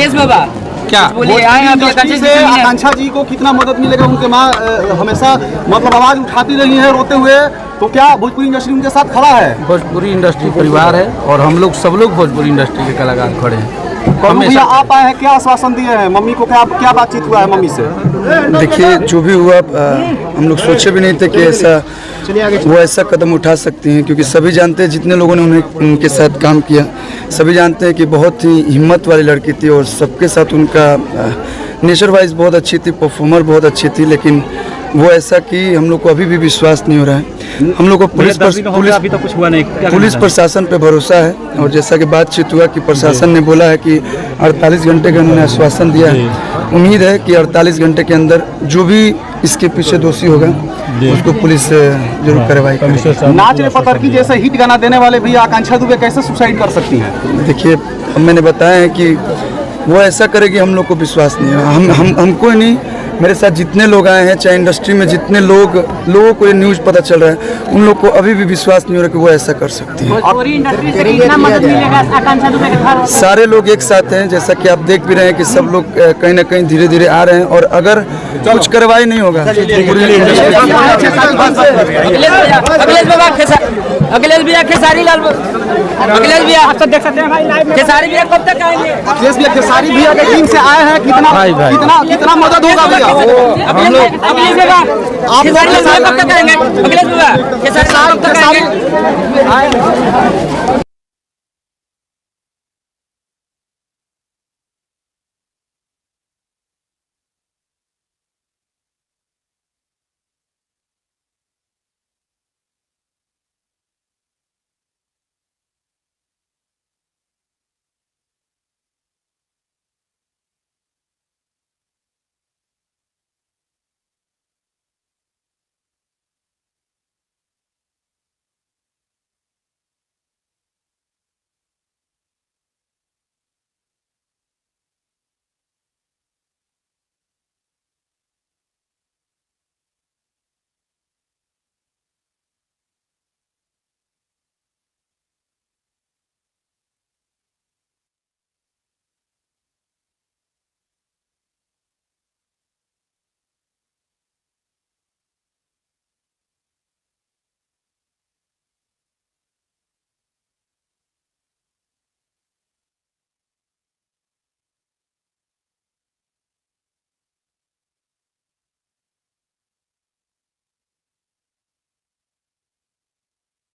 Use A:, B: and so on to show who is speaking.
A: अखिलेश बाबा
B: क्या
C: इंडस्ट्री से आकांक्षा जी को कितना मदद मिलेगा? उनके माँ हमेशा मतलब आवाज उठाती रही है रोते हुए, तो क्या भोजपुरी इंडस्ट्री उनके साथ खड़ा है?
B: भोजपुरी इंडस्ट्री परिवार है और हम लोग सब लोग भोजपुरी इंडस्ट्री के कलाकार खड़े हैं।
C: भैया आप आए हैं, क्या आश्वासन दिए हैं मम्मी को? क्या बातचीत हुआ है मम्मी से?
D: देखिए, जो भी हुआ हम लोग सोचे भी नहीं थे कि वो ऐसा कदम उठा सकती हैं, क्योंकि सभी जानते हैं, जितने लोगों ने उनके साथ काम किया सभी जानते हैं कि बहुत ही हिम्मत वाली लड़की थी और सबके साथ उनका नेचर वाइज बहुत अच्छी थी, परफॉर्मर बहुत अच्छी थी, लेकिन वो ऐसा कि हम लोग को अभी भी विश्वास नहीं हो रहा है। हम लोग को पुलिस प्रशासन पे भरोसा है और जैसा कि बातचीत हुआ कि प्रशासन ने बोला है कि 48 घंटे का उन्होंने आश्वासन दिया है। उम्मीद है कि 48 घंटे के अंदर जो भी इसके पीछे दोषी होगा उसको पुलिस जरूर कार्रवाई करेगी।
C: नाच रे पत्थर की जैसे हिट गाना देने वाले भी आकांक्षा दुबे कैसे सुसाइड कर सकती हैं?
D: देखिए, मैंने बताया है कि वो ऐसा करेगी, हम लोग को विश्वास नहीं है। हमको ही नहीं, मेरे साथ जितने लोग आए हैं, चाहे इंडस्ट्री में जितने लोगों को ये न्यूज़ पता चल रहा है, उन लोग को अभी भी विश्वास नहीं हो रहा कि वो ऐसा कर सकती है। सारे लोग एक साथ हैं, जैसा कि आप देख भी रहे हैं कि सब लोग कहीं ना कहीं धीरे धीरे आ रहे हैं और अगर कुछ कार्रवाई नहीं होगा
A: अखिलेश भैया खेसारी लाल अखिलेश भैया आप सब देख सकते हैं भाई लाइव में। खेसारी भैया कब तक आएंगे?
C: अखिलेश भैया खेसारी भैया के टीम से आए हैं, कितना मदद होगा भैया?
A: अखिलेश भैया खेसारी लाल कब तक आएंगे? अखिलेश भैया खेसारी लाल कब तक आएंगे?